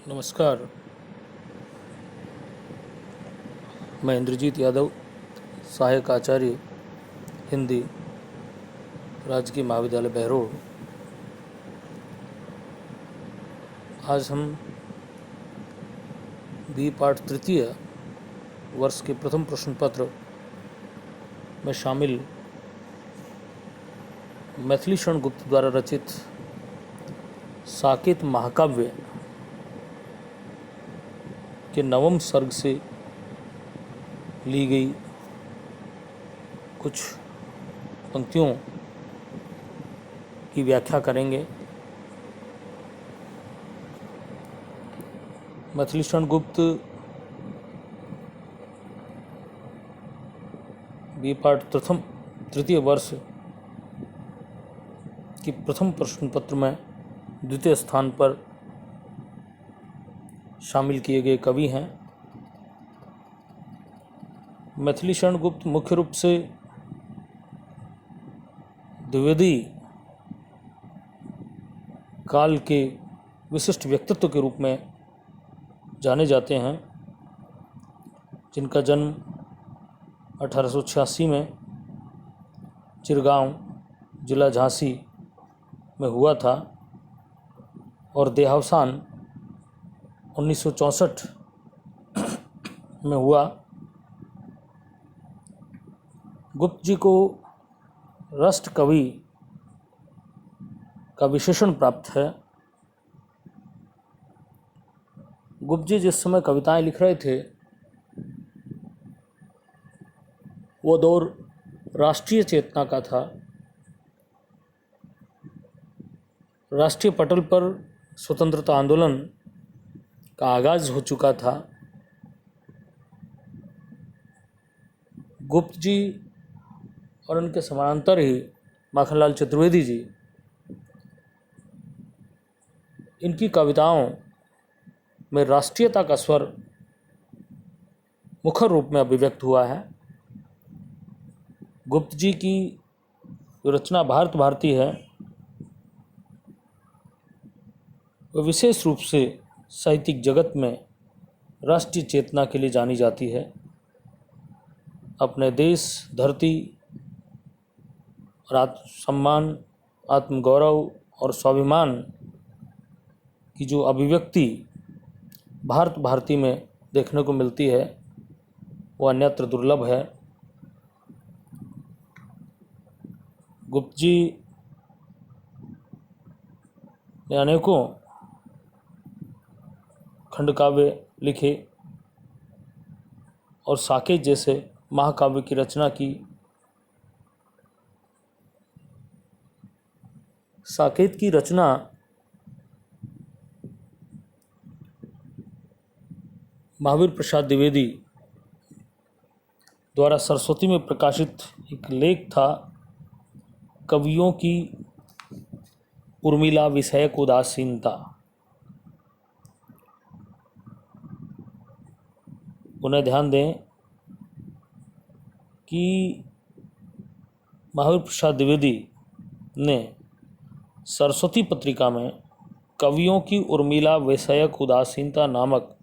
नमस्कार। मैं इंद्रजीत यादव, सहायक आचार्य हिंदी, राजकीय महाविद्यालय बहरोड। आज हम बी पाठ तृतीय वर्ष के प्रथम प्रश्न पत्र में शामिल मैथिलीशरण गुप्त द्वारा रचित साकेत महाकाव्य के नवम सर्ग से ली गई कुछ पंक्तियों की व्याख्या करेंगे। मैथिलीशरण गुप्त बी पाठ प्रथम तृतीय वर्ष की प्रथम प्रश्न पत्र में द्वितीय स्थान पर शामिल किए गए कवि हैं। मैथिलीशरण गुप्त मुख्य रूप से द्विवेदी काल के विशिष्ट व्यक्तित्व के रूप में जाने जाते हैं, जिनका जन्म 1886 में चिरगांव जिला झांसी में हुआ था और देहावसान 1964 में हुआ। गुप्त जी को राष्ट्र कवि का विशेषण प्राप्त है। गुप्त जी जिस समय कविताएं लिख रहे थे, वो दौर राष्ट्रीय चेतना का था। राष्ट्रीय पटल पर स्वतंत्रता आंदोलन का आगाज हो चुका था। गुप्त जी और उनके समानांतर ही माखनलाल चतुर्वेदी जी, इनकी कविताओं में राष्ट्रीयता का स्वर मुखर रूप में अभिव्यक्त हुआ है। गुप्त जी की जो रचना भारत भारती है, वह विशेष रूप से साहित्यिक जगत में राष्ट्रीय चेतना के लिए जानी जाती है। अपने देश, धरती और आत्मसम्मान, आत्मगौरव और स्वाभिमान की जो अभिव्यक्ति भारत भारती में देखने को मिलती है, वो अन्यत्र दुर्लभ है। गुप्त जी ने अनेकों खंडकाव्य लिखे और साकेत जैसे महाकाव्य की रचना की। साकेत की रचना महावीर प्रसाद द्विवेदी द्वारा सरस्वती में प्रकाशित एक लेख था, कवियों की उर्मिला विषयक उदासीनता। उन्हें ध्यान दें कि महावीर प्रसाद द्विवेदी ने सरस्वती पत्रिका में कवियों की उर्मिला विषयक उदासीनता नामक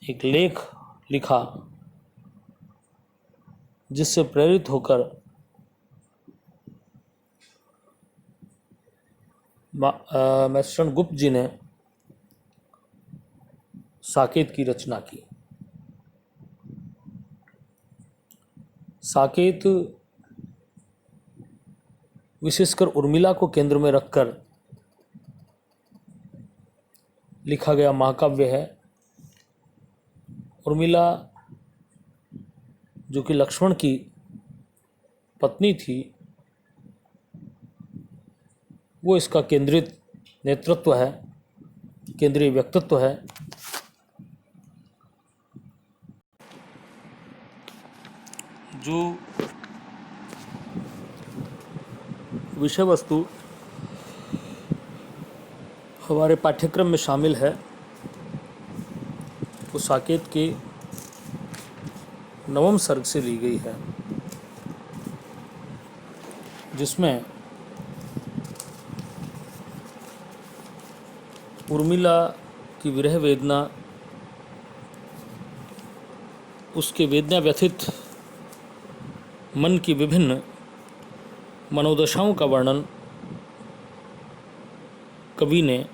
एक लेख लिखा, जिससे प्रेरित होकर मैथिलीशरण गुप्त जी ने साकेत की रचना की। साकेत विशेषकर उर्मिला को केंद्र में रखकर लिखा गया महाकाव्य है। उर्मिला जो कि लक्ष्मण की पत्नी थी, वो इसका केंद्रित नेतृत्व है, केंद्रीय व्यक्तित्व है। जो विषय वस्तु हमारे पाठ्यक्रम में शामिल है, वो साकेत के नवम सर्ग से ली गई है, जिसमें उर्मिला कि विरह वेदना, उसके वेदना व्यथित मन की विभिन्न मनोदशाओं का वर्णन कवि ने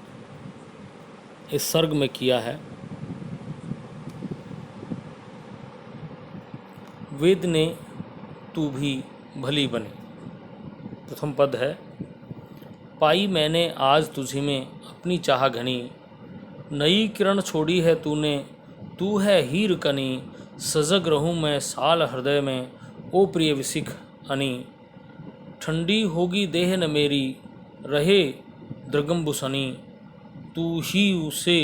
इस सर्ग में किया है। वेद ने तू भी भली बनी। प्रथम पद है, पाई मैंने आज तुझी में अपनी चाह घनी, नई किरण छोड़ी है तूने, तू है हीर कनी, सजग रहूं मैं साल हृदय में, ओ प्रिय विसिख अनी, ठंडी होगी देह न मेरी, रहे द्रगम्बुसनी, तू ही उसे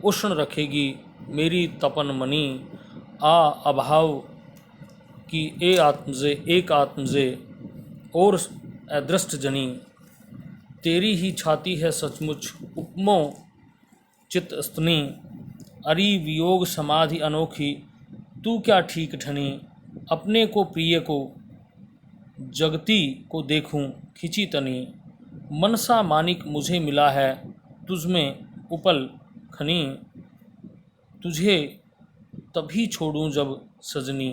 उष्ण रखेगी मेरी तपन मनी, आ अभाव की एक आत्मजे और अदृष्ट जनी, तेरी ही छाती है सचमुच उपमो चित स्तनी, अरी वियोग समाधि अनोखी, तू क्या ठीक ठनी, अपने को प्रिय को जगती को देखूं खिंची तनी, मनसा मानिक मुझे मिला है तुझ में उपल खनी, तुझे तभी छोड़ूं जब सजनी,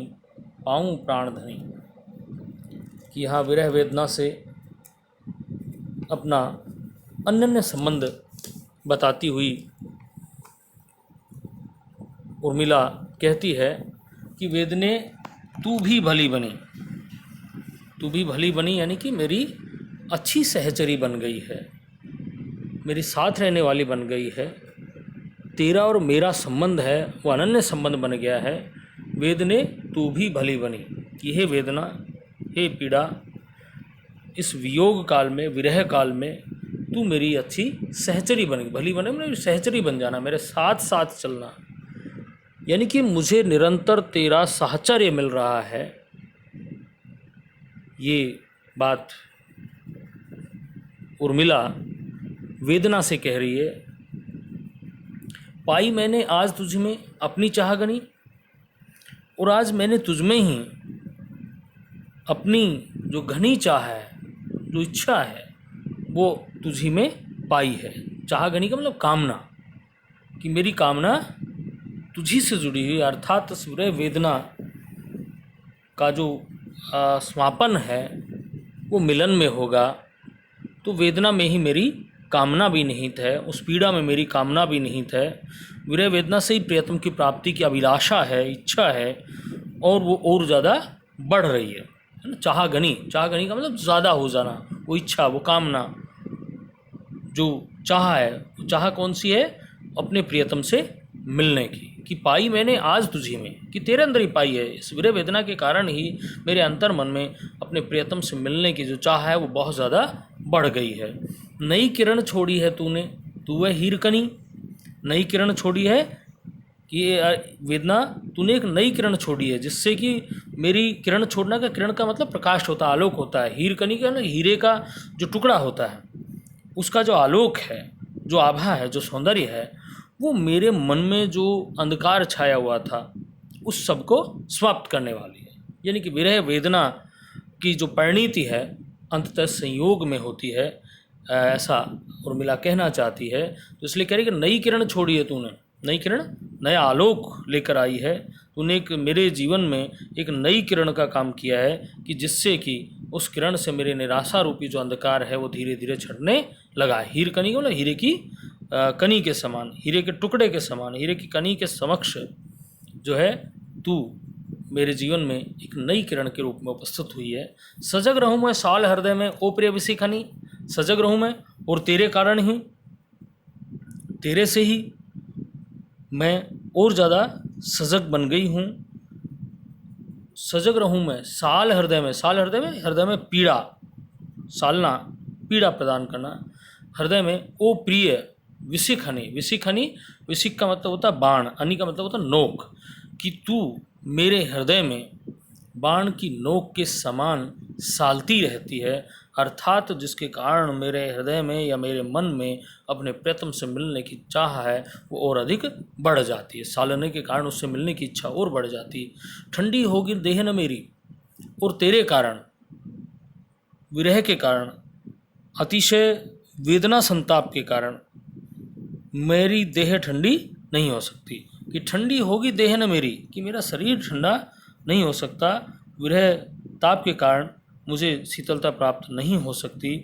पाऊं प्राण धनी। कि यहाँ विरह वेदना से अपना अनन्य संबंध बताती हुई उर्मिला कहती है कि वेदने तू भी भली बनी। तू भी भली बनी यानी कि मेरी अच्छी सहचरी बन गई है, मेरी साथ रहने वाली बन गई है। तेरा और मेरा संबंध है वो अनन्य संबंध बन गया है। वेदने तू भी भली बनी कि हे वेदना, हे पीड़ा, इस वियोग काल में, विरह काल में तू मेरी अच्छी सहचरी बन गई। भली बने मेरी सहचरी बन जाना, मेरे साथ साथ चलना, यानी कि मुझे निरंतर तेरा साहचर्य मिल रहा है। ये बात उर्मिला वेदना से कह रही है। पाई मैंने आज तुझ में अपनी चाह गनी, और आज मैंने तुझ में ही अपनी जो घनी चाह है, जो इच्छा है, वो तुझी में पाई है। चाह गनी का मतलब कामना, कि मेरी कामना तुझी से जुड़ी हुई, अर्थात विरह वेदना का जो समापन है वो मिलन में होगा। तो वेदना में ही मेरी कामना भी निहित है, उस पीड़ा में मेरी कामना भी निहित है। विरह वेदना से ही प्रियतम की प्राप्ति की अभिलाषा है, इच्छा है, और वो और ज़्यादा बढ़ रही है ना। चाह गनी का मतलब ज़्यादा हो जाना, वो इच्छा, वो कामना, जो चाह है, वो चाह कौन सी है? अपने प्रियतम से मिलने की। कि पाई मैंने आज तुझी में, कि तेरे अंदर ही पाई है। इस विरह वेदना के कारण ही मेरे अंतर मन में अपने प्रियतम से मिलने की जो चाह है वो बहुत ज़्यादा बढ़ गई है। नई किरण छोड़ी है तूने, तू वह हीरकनी। नई किरण छोड़ी है कि वेदना, तूने एक नई किरण छोड़ी है, जिससे कि मेरी किरण छोड़ना का, किरण का मतलब प्रकाश होता है, आलोक होता है। हीरकनी का ना, हीरे का जो टुकड़ा होता है उसका जो आलोक है, जो आभा है, जो सौंदर्य है, वो मेरे मन में जो अंधकार छाया हुआ था उस सब को समाप्त करने वाली है। यानी कि विरह वेदना की जो परिणति है अंततः संयोग में होती है, ऐसा उर्मिला कहना चाहती है। तो इसलिए कह रही कि नई किरण छोड़ी है तूने, नई किरण, नया आलोक लेकर आई है तूने। एक मेरे जीवन में एक नई किरण का काम किया है कि जिससे कि उस किरण से मेरे निराशा रूपी जो अंधकार है वो धीरे धीरे छटने लगा। हीर कनी को ना, हीरे की कनी के समान, हीरे के टुकड़े के समान, हीरे की कनी के समक्ष जो है तू मेरे जीवन में एक नई किरण के रूप में उपस्थित हुई है। सजग रहूँ मैं साल हृदय में, ओ प्रिय विसिखनी। सजग रहूँ मैं, और तेरे कारण ही, तेरे से ही मैं और ज़्यादा सजग बन गई हूँ। सजग रहूँ मैं साल हृदय में, साल हृदय में, हृदय में पीड़ा, सालना, पीड़ा प्रदान करना, हृदय में। ओ प्रिय विसिख हनी, विसिख हनी, विसिख का मतलब होता है बाण, हनी का मतलब होता है नोक। कि तू मेरे हृदय में बाण की नोक के समान सालती रहती है, अर्थात जिसके कारण मेरे हृदय में या मेरे मन में अपने प्रियतम से मिलने की चाह है वो और अधिक बढ़ जाती है। सालने के कारण उससे मिलने की इच्छा और बढ़ जाती है। ठंडी होगी देह न मेरी, और तेरे कारण, विरह के कारण, अतिशय वेदना संताप के कारण मेरी देह ठंडी नहीं हो सकती, कि ठंडी होगी देह न मेरी, कि मेरा शरीर ठंडा नहीं हो सकता, विरह ताप के कारण मुझे शीतलता प्राप्त नहीं हो सकती।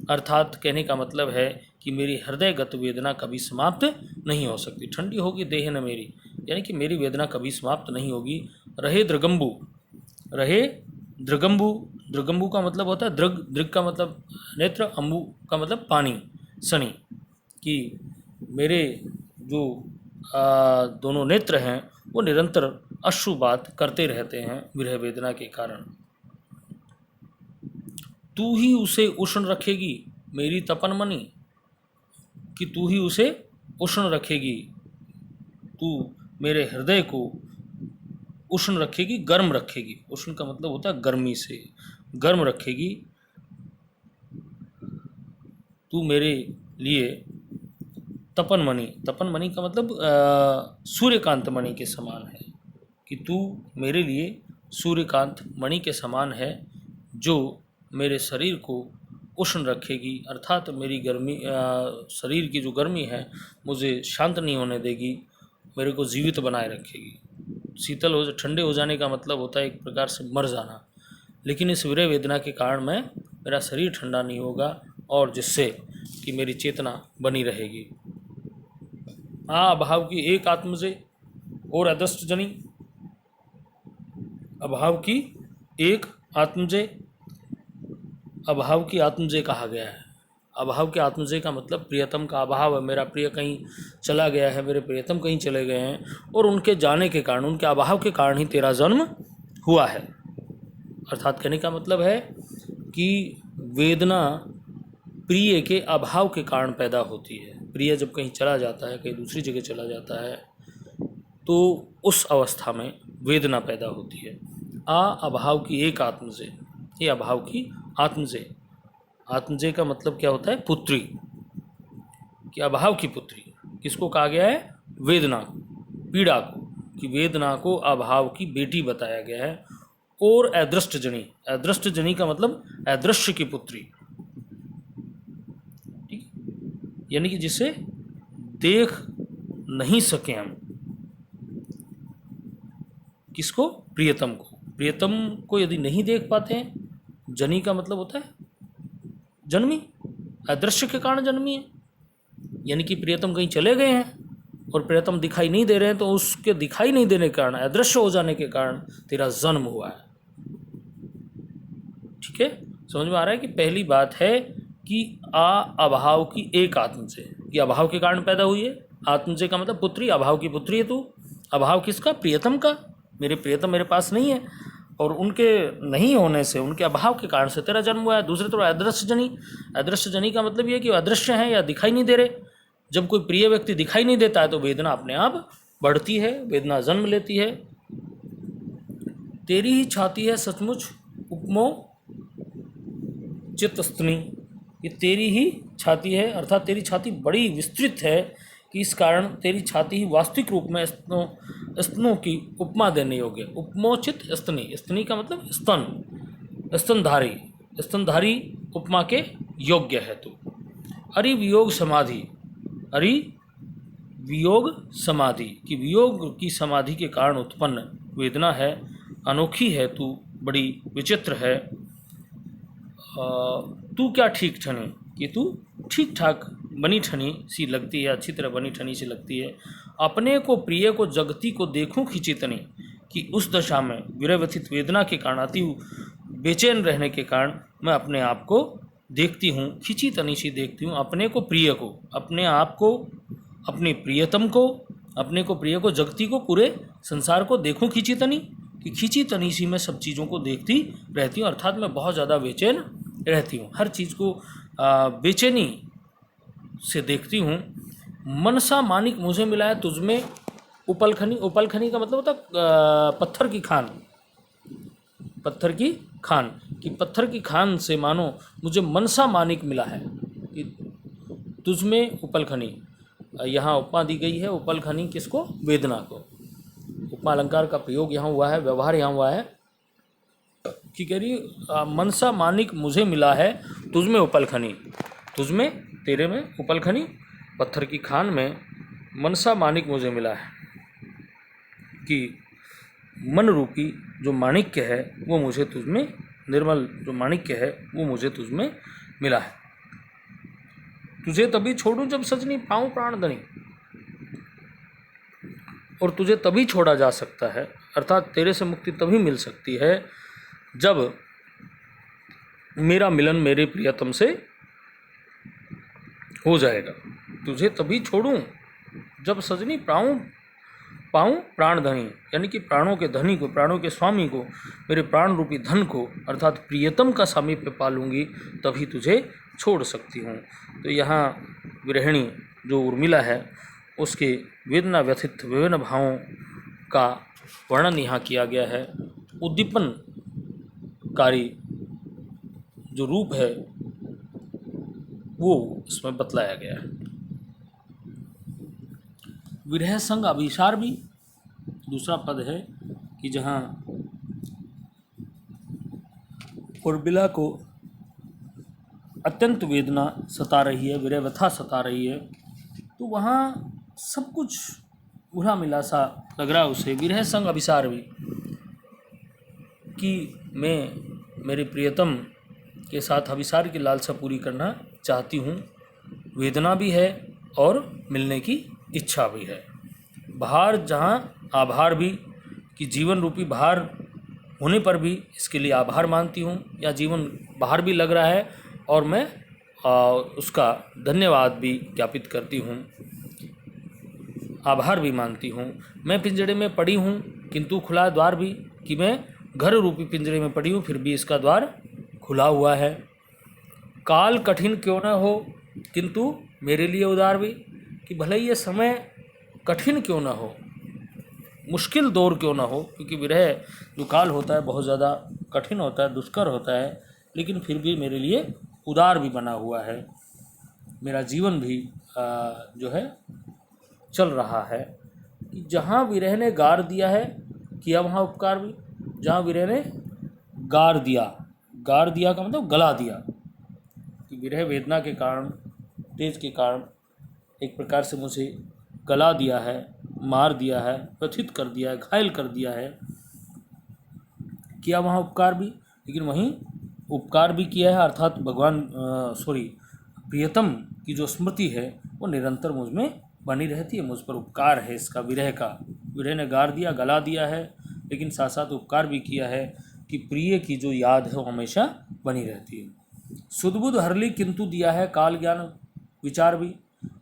अर्थात कहने का मतलब है कि मेरी हृदयगत वेदना कभी समाप्त नहीं हो सकती। ठंडी होगी देह न मेरी, यानी कि मेरी वेदना कभी समाप्त नहीं होगी। रहे दृगम्बु, रहे दृगम्बु, दृगम्बु का मतलब होता है दृग, दृग का मतलब नेत्र, अम्बु का मतलब पानी, सनी, कि मेरे जो दोनों नेत्र हैं वो निरंतर अश्रुपात करते रहते हैं विरह वेदना के कारण। तू ही उसे उष्ण रखेगी मेरी तपन मनी, कि तू ही उसे उष्ण रखेगी, तू मेरे हृदय को उष्ण रखेगी, गर्म रखेगी। उष्ण का मतलब होता है गर्मी से, गर्म रखेगी। तू मेरे लिए तपन मणि, तपन मणि का मतलब सूर्यकांत मणि के समान है, कि तू मेरे लिए सूर्यकांत मणि के समान है, जो मेरे शरीर को उष्ण रखेगी, अर्थात मेरी गर्मी, शरीर की जो गर्मी है मुझे शांत नहीं होने देगी, मेरे को जीवित बनाए रखेगी। शीतल हो, ठंडे हो जाने का मतलब होता है एक प्रकार से मर जाना, लेकिन इस विरह वेदना के कारण मेरा शरीर ठंडा नहीं होगा, और जिससे कि मेरी चेतना बनी रहेगी। अभाव की एक आत्म से और अदृष्ट जनी, अभाव की एक आत्मजय, अभाव की आत्मजय कहा गया है। अभाव के आत्मजय का मतलब प्रियतम का अभाव है, मेरा प्रिय कहीं चला गया है, मेरे प्रियतम कहीं चले गए हैं, और उनके जाने के कारण, उनके अभाव के कारण ही तेरा जन्म हुआ है। अर्थात कहने का मतलब है कि वेदना प्रिय के अभाव के कारण पैदा होती है। प्रिय जब कहीं चला जाता है, कहीं दूसरी जगह चला जाता है, तो उस अवस्था में वेदना पैदा होती है। अभाव की एक आत्मजय, ये अभाव की आत्मजय, आत्मजय का मतलब क्या होता है? पुत्री, कि अभाव की पुत्री। किसको कहा गया है? वेदना, पीड़ा को, कि वेदना को अभाव की बेटी बताया गया है। और अदृष्ट जनी, अदृष्ट जनी का मतलब अदृश्य की पुत्री, ठीक, यानी कि जिसे देख नहीं सके हम। किसको? प्रियतम को। प्रियतम को यदि नहीं देख पाते हैं, जनी का मतलब होता है जन्मी, अदृश्य के कारण जन्मी है, यानी कि प्रियतम कहीं चले गए हैं और प्रियतम दिखाई नहीं दे रहे हैं, तो उसके दिखाई नहीं देने के कारण, अदृश्य हो जाने के कारण तेरा जन्म हुआ है। ठीक है, समझ में आ रहा है कि पहली बात है कि अभाव की एक आत्मजय, ये अभाव के कारण पैदा हुई है। आत्मजय का मतलब पुत्री, अभाव की पुत्री है तू। अभाव किसका? प्रियतम का। मेरे प्रियतम मेरे पास नहीं है, और उनके नहीं होने से, उनके अभाव के कारण से तेरा जन्म हुआ है। दूसरे तरफ अदृश्य जनी, अदृश्य जनी का मतलब ये कि अदृश्य हैं या दिखाई नहीं दे रहे। जब कोई प्रिय व्यक्ति दिखाई नहीं देता है तो वेदना अपने आप बढ़ती है, वेदना जन्म लेती है। तेरी ही छाती है सचमुच उपमो चित्तस्तनी, ये तेरी ही छाती है, अर्थात तेरी छाती बड़ी विस्तृत है, कि इस कारण तेरी छाती ही वास्तविक रूप में स्तनों की उपमा देने योग्य। उपमोचित स्तनी, स्तनी का मतलब स्तन, स्तनधारी, स्तनधारी उपमा के योग्य है तू। अरि वियोग समाधि, अरि वियोग समाधि, कि वियोग की समाधि के कारण उत्पन्न वेदना है, अनोखी है तू, बड़ी विचित्र है। तू क्या ठीक ठनी, कि तू ठीक ठाक बनी ठनी सी लगती है, अच्छी तरह बनी ठनी सी लगती है। अपने को प्रिय को जगती को देखूं खिंचितनी, कि उस दशा में विरह व्यथित वेदना के कारण, अति बेचैन रहने के कारण मैं अपने आप को देखती हूँ, खिंची तनी सी देखती हूँ। अपने को प्रिय को, अपने आप को, अपने प्रियतम को, अपने को प्रिय को, जगती को, पूरे संसार को देखूं खिंची तनी, कि खिंची तनी सी मैं सब चीज़ों को देखती रहती हूँ, अर्थात मैं बहुत ज़्यादा बेचैन रहती हूँ, हर चीज़ को बेचैनी से देखती हूँ। मनसा मानिक मुझे मिला है तुझमें उपलखनी, उपलखनी का मतलब होता है पत्थर की खान, पत्थर की खान, कि पत्थर की खान से मानो मुझे मनसा मानिक मिला है, कि तुझमें उपलखनी। यहाँ उपमा दी गई है, उपलखनी किसको? वेदना को। उपमा अलंकार का प्रयोग यहाँ हुआ है, व्यवहार यहाँ हुआ है, कि कह रही मनसा मानिक मुझे मिला है तुझमें उपलखनी, तुझमें, तेरे में उपलखनी, पत्थर की खान में मनसा माणिक मुझे मिला है कि मन रूपी जो माणिक्य है वो मुझे तुझमें, निर्मल जो माणिक्य है वो मुझे तुझमें मिला है। तुझे तभी छोड़ूं जब सजनी पाऊं प्राणधनी, और तुझे तभी छोड़ा जा सकता है, अर्थात तेरे से मुक्ति तभी मिल सकती है जब मेरा मिलन मेरे प्रियतम से हो जाएगा। तुझे तभी छोड़ूं जब सजनी पाऊं प्राणधनी, यानी कि प्राणों के धनी को, प्राणों के स्वामी को, मेरे प्राण रूपी धन को अर्थात प्रियतम का सामीप्य पालूंगी, तभी तुझे छोड़ सकती हूँ। तो यहाँ विरहिणी जो उर्मिला है उसके वेदना व्यथित विभिन्न भावों का वर्णन यहाँ किया गया है। उद्दीपनकारी जो रूप है वो इसमें बतलाया गया है। विरह संग अभिसार भी दूसरा पद है कि जहाँ उर्मिला को अत्यंत वेदना सता रही है, विरह व्यथा सता रही है, तो वहाँ सब कुछ उड़ा मिला सा लग रहा है उसे। विरह संग अभिसार भी कि मैं मेरे प्रियतम के साथ अभिसार की लालसा पूरी करना चाहती हूँ। वेदना भी है और मिलने की इच्छा भी है। भार जहाँ आभार भी, कि जीवन रूपी भार होने पर भी इसके लिए आभार मानती हूँ, या जीवन भार भी लग रहा है और मैं उसका धन्यवाद भी ज्ञापित करती हूँ, आभार भी मानती हूँ। मैं पिंजड़े में पड़ी हूँ किंतु खुला द्वार भी, कि मैं घर रूपी पिंजड़े में पड़ी हूँ फिर भी इसका द्वार खुला हुआ है। काल कठिन क्यों न हो किंतु मेरे लिए उदार भी, कि भले ये समय कठिन क्यों ना हो, मुश्किल दौर क्यों ना हो, क्योंकि विरह जो काल होता है बहुत ज़्यादा कठिन होता है, दुष्कर होता है, लेकिन फिर भी मेरे लिए उदार भी बना हुआ है। मेरा जीवन भी जो है चल रहा है। कि जहाँ विरह ने गार दिया है किया वहाँ उपकार भी। जहाँ विरह ने गार दिया का मतलब गला दिया, कि विरह वेदना के कारण, तेज के कारण एक प्रकार से मुझे गला दिया है, मार दिया है, व्यथित कर दिया है, घायल कर दिया है। किया वहाँ उपकार भी, लेकिन वहीं उपकार भी किया है, अर्थात भगवान प्रियतम की जो स्मृति है वो निरंतर मुझ में बनी रहती है, मुझ पर उपकार है इसका, विरह का। विरह ने गार दिया, गला दिया है, लेकिन साथ साथ उपकार भी किया है कि प्रिय की जो याद है वो हमेशा बनी रहती है। सुधबुध हरली किंतु दिया है काल ज्ञान विचार भी।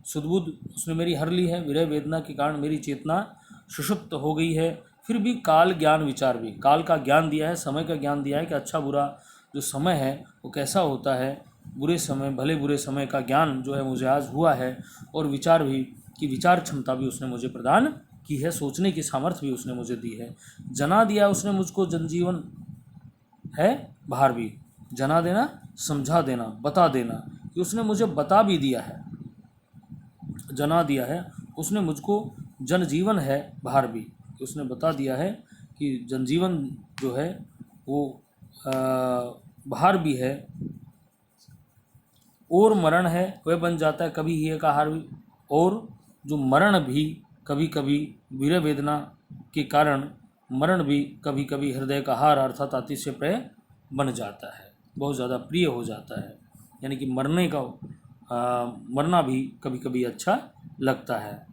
सुधबुध उसने मेरी हर ली है, विरह वेदना के कारण मेरी चेतना सुषुप्त हो गई है, फिर भी काल ज्ञान विचार भी, काल का ज्ञान दिया है, समय का ज्ञान दिया है कि अच्छा बुरा जो समय है वो कैसा होता है, बुरे समय, भले बुरे समय का ज्ञान जो है मुझे आज हुआ है, और विचार भी, कि विचार क्षमता भी उसने मुझे प्रदान की है, सोचने की सामर्थ्य भी उसने मुझे दी है। जना दिया उसने मुझको जनजीवन है भार भी, जना देना, समझा देना, बता देना, कि उसने मुझे बता भी दिया है, जना दिया है उसने मुझको, जनजीवन है भार भी, कि उसने बता दिया है कि जनजीवन जो है वो भार भी है, और मरण है वह बन जाता है कभी ही का हार भी, और जो मरण भी कभी कभी विरह वेदना के कारण मरण भी कभी कभी हृदय का हार अर्थात अतिशय प्रिय बन जाता है, बहुत ज़्यादा प्रिय हो जाता है। यानी कि मरना भी कभी कभी अच्छा लगता है।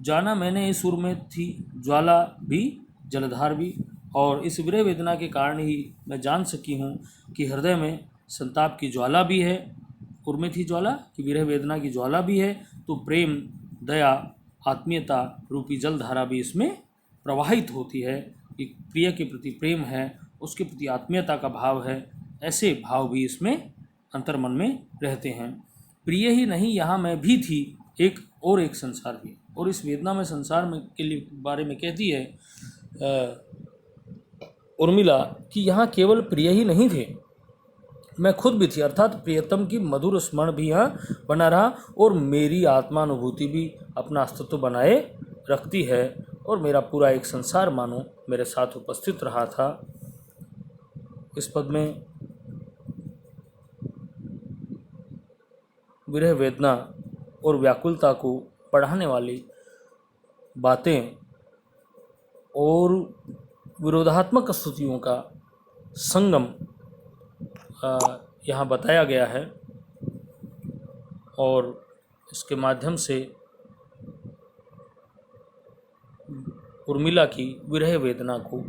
जाना मैंने इस सुर में थी ज्वाला भी जलधार भी, और इस विरह वेदना के कारण ही मैं जान सकी हूँ कि हृदय में संताप की ज्वाला भी है, उर में थी ज्वाला, कि विरह वेदना की ज्वाला भी है, तो प्रेम, दया, आत्मीयता रूपी जलधारा भी इसमें प्रवाहित होती है, कि प्रिय के प्रति प्रेम है, उसके प्रति आत्मीयता का भाव है, ऐसे भाव भी इसमें अंतर्मन में रहते हैं। प्रिय ही नहीं यहाँ मैं भी थी एक संसार भी, और इस वेदना में संसार में के लिए बारे में कहती है उर्मिला कि यहाँ केवल प्रिय ही नहीं थे, मैं खुद भी थी, अर्थात प्रियतम की मधुर स्मरण भी यहाँ बना रहा, और मेरी आत्मानुभूति भी अपना अस्तित्व बनाए रखती है, और मेरा पूरा एक संसार मानो मेरे साथ उपस्थित रहा था। इस पद में विरह वेदना और व्याकुलता को बढ़ाने वाली बातें और विरोधात्मक स्तुतियों का संगम यहाँ बताया गया है और इसके माध्यम से उर्मिला की विरह वेदना को